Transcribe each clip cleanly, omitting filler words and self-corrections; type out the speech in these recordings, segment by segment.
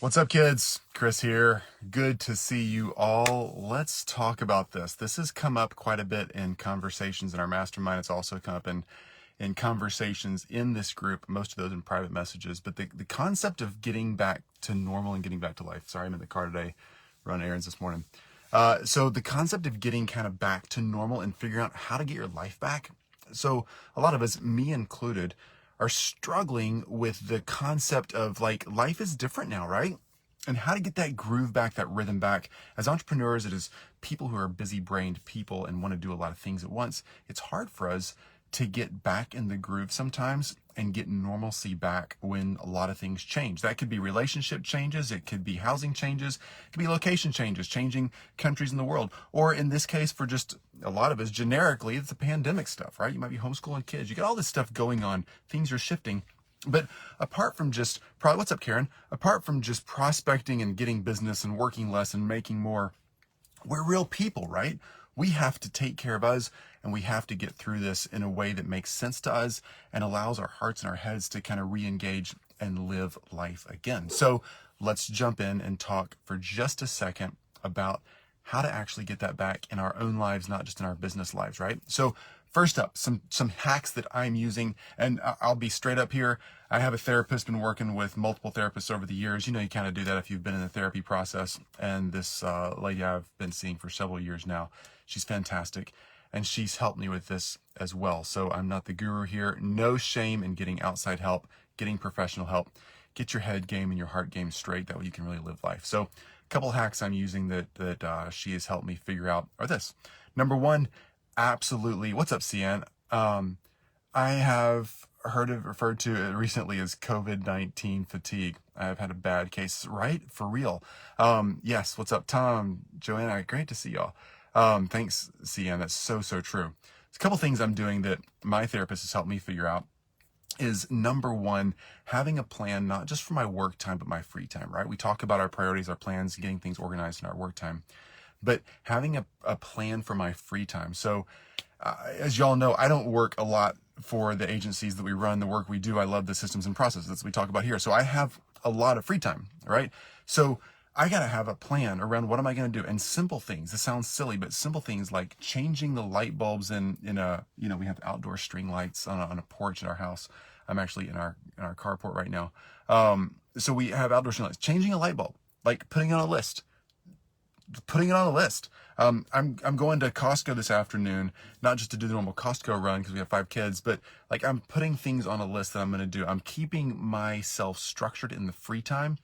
What's up, kids? Chris here. Good to see you all. Let's talk about this. This has come up quite a bit in conversations in our mastermind. It's also come up in conversations in this group, most of those in private messages. But the concept of getting back to normal and getting back to life. Sorry, I'm in the car today, running errands this morning. So the concept of getting kind of back to normal and figuring out how to get your life back. So a lot of us, me included, are struggling with the concept of like life is different now, right? And how to get that groove back, that rhythm back. As entrepreneurs, it is people who are busy brained people and want to do a lot of things at once. It's hard for us to get back in the groove sometimes and get normalcy back when a lot of things change. That could be relationship changes, it could be housing changes, it could be location changes, changing countries in the world, or in this case, for just a lot of us, generically, it's the pandemic stuff, right? You might be homeschooling kids, you got all this stuff going on, things are shifting. But apart from just, what's up, Karen? Apart from just prospecting and getting business and working less and making more, we're real people, right? We have to take care of us, and we have to get through this in a way that makes sense to us and allows our hearts and our heads to kind of re-engage and live life again. So let's jump in and talk for just a second about how to actually get that back in our own lives, not just in our business lives, right? So first up, some hacks that I'm using, and I'll be straight up here. I have a therapist, been working with multiple therapists over the years. You know, you kind of do that if you've been in the therapy process. And this lady I've been seeing for several years now, she's fantastic. And she's helped me with this as well. So I'm not the guru here. No shame in getting outside help, getting professional help. Get your head game and your heart game straight. That way you can really live life. So a couple hacks I'm using that she has helped me figure out are this. Number one, absolutely. What's up, Cian? I have heard it referred to recently as COVID-19 fatigue. I've had a bad case, right? For real. Yes. What's up, Tom, Joanna? Great to see y'all. Thanks, Cian. That's so true. There's a couple things I'm doing that my therapist has helped me figure out is number one, having a plan, not just for my work time, but my free time, right? We talk about our priorities, our plans, getting things organized in our work time, but having a plan for my free time. So as y'all know, I don't work a lot for the agencies that we run, the work we do. I love the systems and processes that we talk about here. So I have a lot of free time, right? So I got to have a plan around what am I going to do, and simple things. This sounds silly, but simple things like changing the light bulbs in a, we have outdoor string lights on a porch in our house. I'm actually in our carport right now. So we have outdoor string lights. Changing a light bulb, like putting it on a list. I'm going to Costco this afternoon, not just to do the normal Costco run because we have 5 kids, but like I'm putting things on a list that I'm going to do. I'm keeping myself structured in the free time.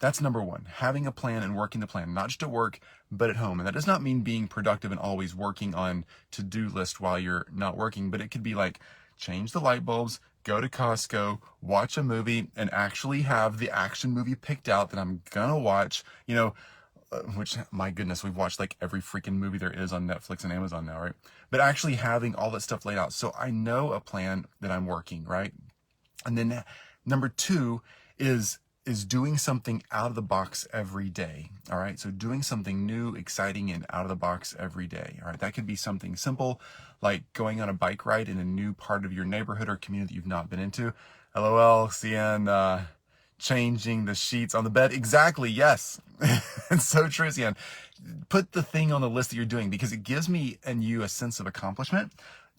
That's number one, having a plan and working the plan, not just at work, but at home. And that does not mean being productive and always working on to-do list while you're not working, but it could be like change the light bulbs, go to Costco, watch a movie, and actually have the action movie picked out that I'm gonna watch, which, my goodness, we've watched like every freaking movie there is on Netflix and Amazon now, right? But actually having all that stuff laid out. So I know a plan that I'm working, right? And then number two is doing something out of the box every day. All right. So doing something new, exciting, and out of the box every day. All right. That could be something simple like going on a bike ride in a new part of your neighborhood or community that you've not been into. LOL, CN, changing the sheets on the bed. Exactly. Yes. It's so true, CN. Put the thing on the list that you're doing because it gives me and you a sense of accomplishment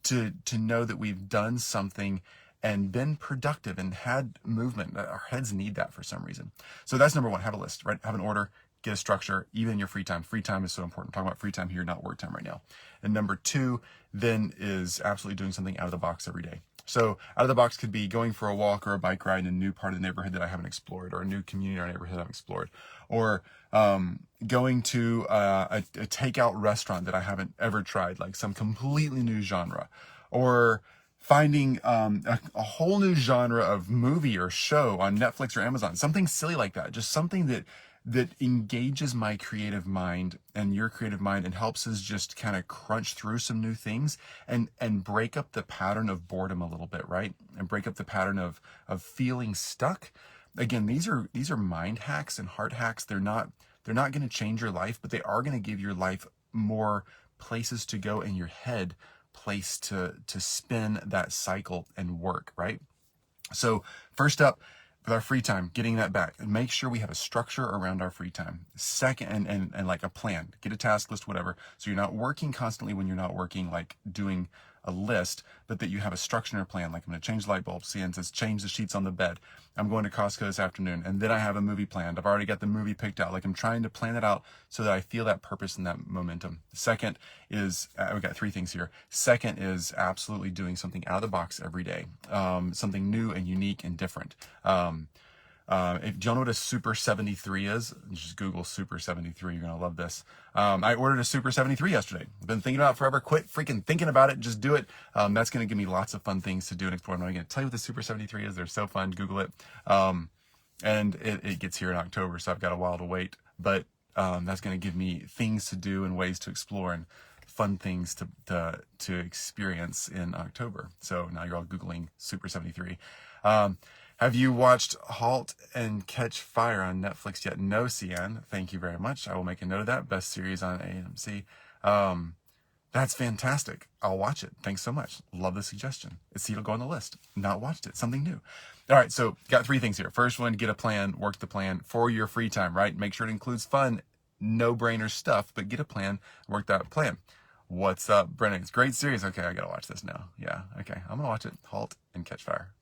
to know that we've done something and been productive and had movement. Our heads need that for some reason. So that's number one, have a list, right? Have an order, get a structure, even in your free time. Free time is so important. I'm talking about free time here, not work time right now. And number two then is absolutely doing something out of the box every day. So out of the box could be going for a walk or a bike ride in a new part of the neighborhood that I haven't explored, or a new community or neighborhood I haven't explored, or going to a takeout restaurant that I haven't ever tried, like some completely new genre, or finding a whole new genre of movie or show on Netflix or Amazon, something silly like that, just something that engages my creative mind and your creative mind and helps us just kind of crunch through some new things and break up the pattern of boredom a little bit, right? And break up the pattern of feeling stuck. Again, these are mind hacks and heart hacks. They're not going to change your life, but they are going to give your life more places to go in your head, place to spin that cycle and work, right? So first up, with our free time, getting that back, and make sure we have a structure around our free time. Second, and like a plan, get a task list, whatever. So you're not working constantly when you're not working, like doing a list, but that you have a structure and a plan. Like I'm going to change the light bulbs. See, and it says change the sheets on the bed. I'm going to Costco this afternoon, and then I have a movie planned. I've already got the movie picked out. Like I'm trying to plan it out so that I feel that purpose and that momentum. Second is, we've got 3 things here. Second is absolutely doing something out of the box every day, something new and unique and different. Do you know what a Super 73 is? Just Google Super 73. You're going to love this. I ordered a Super 73 yesterday. I've been thinking about it forever. Quit freaking thinking about it. Just do it. That's going to give me lots of fun things to do and explore. I'm not going to tell you what the Super 73 is. They're so fun. Google it. And it gets here in October, so I've got a while to wait. But that's going to give me things to do and ways to explore and fun things to experience in October. So now you're all Googling Super 73. Have you watched *Halt and Catch Fire* on Netflix yet? No, Cian. Thank you very much. I will make a note of that. Best series on AMC. That's fantastic. I'll watch it. Thanks so much. Love the suggestion. See, it'll go on the list. Not watched it. Something new. All right, so got 3 things here. First one, get a plan, work the plan for your free time, right? Make sure it includes fun, no-brainer stuff, but get a plan, work that plan. What's up, Brennan? It's a great series. Okay, I gotta watch this now. Yeah, okay. I'm gonna watch it. *Halt and Catch Fire*.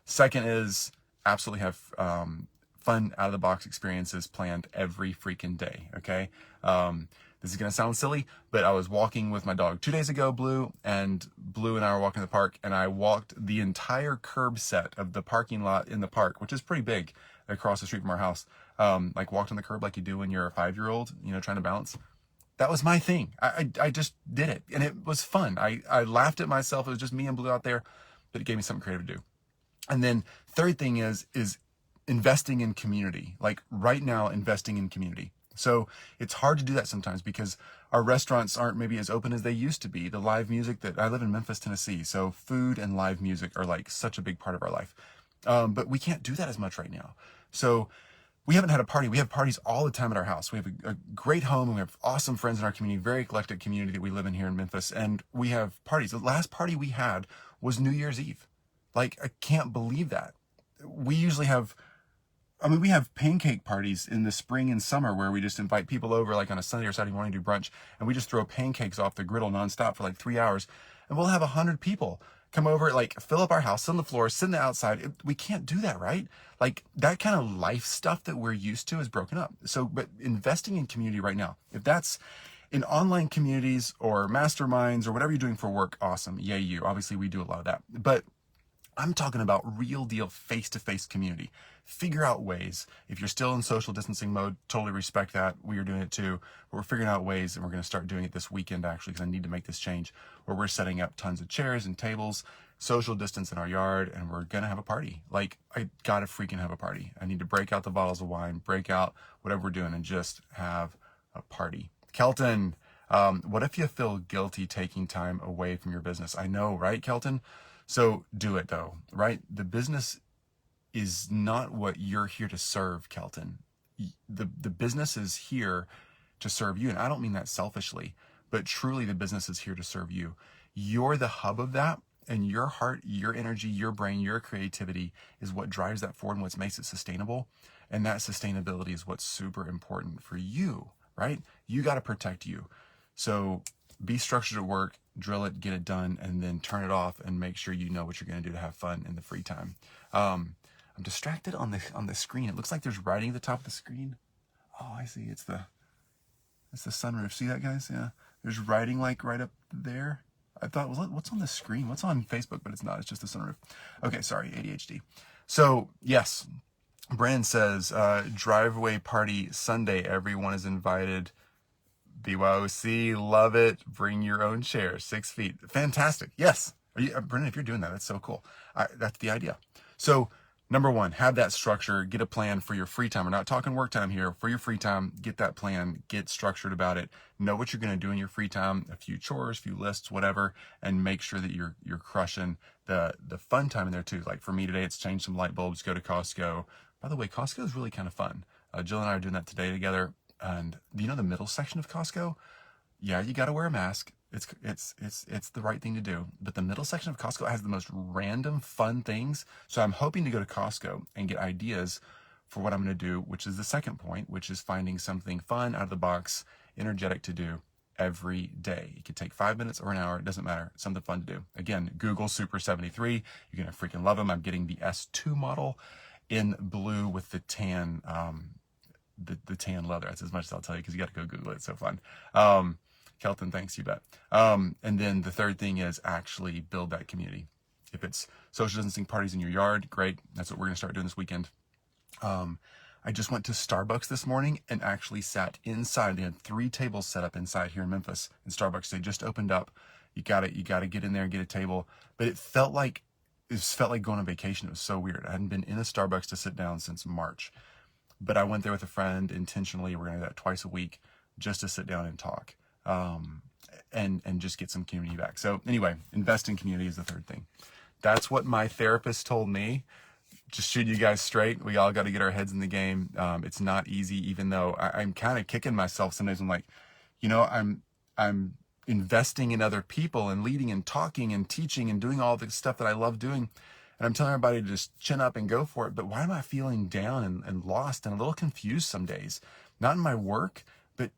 Second is absolutely have fun out of the box experiences planned every freaking day. Okay. This is going to sound silly, but I was walking with my dog 2 days ago, Blue, and Blue and I were walking in the park, and I walked the entire curb set of the parking lot in the park, which is pretty big, across the street from our house. Like walked on the curb like you do when you're a 5-year-old, trying to balance. That was my thing. I just did it, and it was fun. I laughed at myself. It was just me and Blue out there, but it gave me something creative to do. And then third thing is investing in community. Like right now, investing in community. So it's hard to do that sometimes because our restaurants aren't maybe as open as they used to be. The live music that I live in Memphis, Tennessee. So food and live music are like such a big part of our life. But we can't do that as much right now. So we haven't had a party. We have parties all the time at our house. We have a great home and we have awesome friends in our community, very eclectic community that we live in here in Memphis. And we have parties. The last party we had was New Year's Eve. Like, I can't believe that. We usually have, we have pancake parties in the spring and summer where we just invite people over like on a Sunday or Saturday morning to do brunch. And we just throw pancakes off the griddle nonstop for like 3 hours. And we'll have 100 people come over, like fill up our house, sit on the floor, sit on the outside. We can't do that, right? Like that kind of life stuff that we're used to is broken up. So, but investing in community right now, if that's in online communities or masterminds or whatever you're doing for work, awesome. Yay, you. Obviously, we do a lot of that. But I'm talking about real deal face-to-face community. Figure out ways. If you're still in social distancing mode, totally respect that. We are doing it too. But we're figuring out ways, and we're going to start doing it this weekend actually, because I need to make this change, where we're setting up tons of chairs and tables, social distance in our yard, and we're going to have a party. Like, I got to freaking have a party. I need to break out the bottles of wine, break out whatever we're doing, and just have a party. Kelton, what if you feel guilty taking time away from your business? I know, right, Kelton? So do it though, right? The business is not what you're here to serve, Kelton. The business is here to serve you. And I don't mean that selfishly, but truly the business is here to serve you. You're the hub of that, and your heart, your energy, your brain, your creativity is what drives that forward and what makes it sustainable. And that sustainability is what's super important for you, right? You got to protect you. So be structured at work, drill it, get it done, and then turn it off and make sure you know what you're going to do to have fun in the free time. I'm distracted on the screen. It looks like there's writing at the top of the screen. Oh, I see. It's the sunroof. See that, guys? Yeah. There's writing like right up there. I thought, what's on the screen? What's on Facebook? But it's not. It's just the sunroof. Okay, sorry, ADHD. So, yes. Brandon says, driveway party Sunday. Everyone is invited. BYOC, love it. Bring your own chair, 6 feet. Fantastic. Yes. Brendan, if you're doing that, that's so cool. That's the idea. So, number one, have that structure. Get a plan for your free time. We're not talking work time here. For your free time, get that plan. Get structured about it. Know what you're going to do in your free time. A few chores, a few lists, whatever, and make sure that you're crushing the fun time in there too. Like for me today, it's change some light bulbs, go to Costco. By the way, Costco is really kind of fun. Jill and I are doing that today together. And do you know the middle section of Costco? Yeah, you got to wear a mask. It's the right thing to do. But the middle section of Costco has the most random fun things. So I'm hoping to go to Costco and get ideas for what I'm going to do, which is the second point, which is finding something fun out of the box, energetic to do every day. It could take 5 minutes or an hour. It doesn't matter. It's something fun to do. Again, Google Super 73. You're going to freaking love them. I'm getting the S2 model in blue with the tan, the tan leather. That's as much as I'll tell you because you got to go Google it. It's so fun. Kelton, thanks, you bet. And then the third thing is actually build that community. If it's social distancing parties in your yard, great. That's what we're going to start doing this weekend. I just went to Starbucks this morning and actually sat inside. They had 3 tables set up inside here in Memphis in Starbucks. They just opened up. You got to get in there and get a table. But it felt like going on vacation. It was so weird. I hadn't been in a Starbucks to sit down since March. But I went there with a friend intentionally. We're going to do that twice a week just to sit down and talk. And just get some community back. So anyway, invest in community is the third thing. That's what my therapist told me. Just shoot you guys straight. We all got to get our heads in the game. It's not easy, even though I'm kind of kicking myself sometimes. I'm like, I'm investing in other people and leading and talking and teaching and doing all the stuff that I love doing. And I'm telling everybody to just chin up and go for it. But why am I feeling down and lost and a little confused some days? Not in my work, but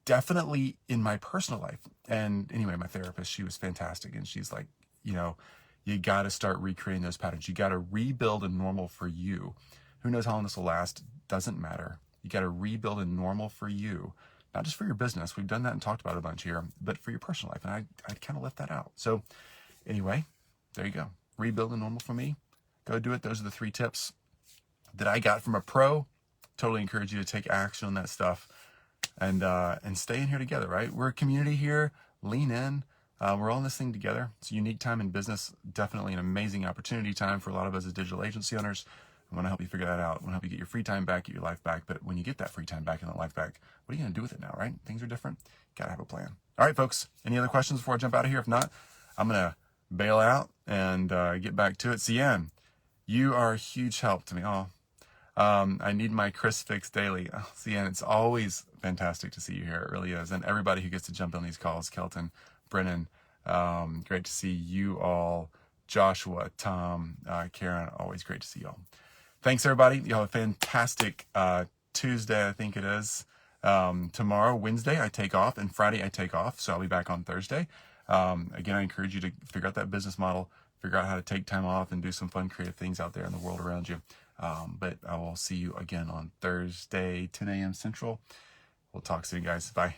definitely in my personal life. And anyway, my therapist, she was fantastic. And she's like, you got to start recreating those patterns. You got to rebuild a normal for you. Who knows how long this will last? Doesn't matter. You got to rebuild a normal for you, not just for your business. We've done that and talked about it a bunch here, but for your personal life. And I kind of left that out. So anyway, there you go. Rebuild a normal for me. Go do it. Those are the 3 tips that I got from a pro. Totally encourage you to take action on that stuff and stay in here together, right? We're a community here. Lean in. We're all in this thing together. It's a unique time in business, definitely an amazing opportunity time for a lot of us as digital agency owners. I want to help you figure that out. I want to help you get your free time back, get your life back. But when you get that free time back and that life back, what are you going to do with it now, right? Things are different. Got to have a plan. All right, folks, any other questions before I jump out of here? If not, I'm going to bail out and get back to it. Cian, you are a huge help to me. I need my Chris fix daily. Cian, it's always fantastic to see you here. It really is. And everybody who gets to jump on these calls, Kelton, Brennan, great to see you all. Joshua, Tom, Karen, always great to see you all. Thanks, everybody. You have a fantastic Tuesday, I think it is. Tomorrow, Wednesday, I take off, and Friday, I take off, so I'll be back on Thursday. Again, I encourage you to figure out that business model, figure out how to take time off and do some fun, creative things out there in the world around you. But I will see you again on Thursday, 10 a.m. Central. We'll talk soon, guys. Bye.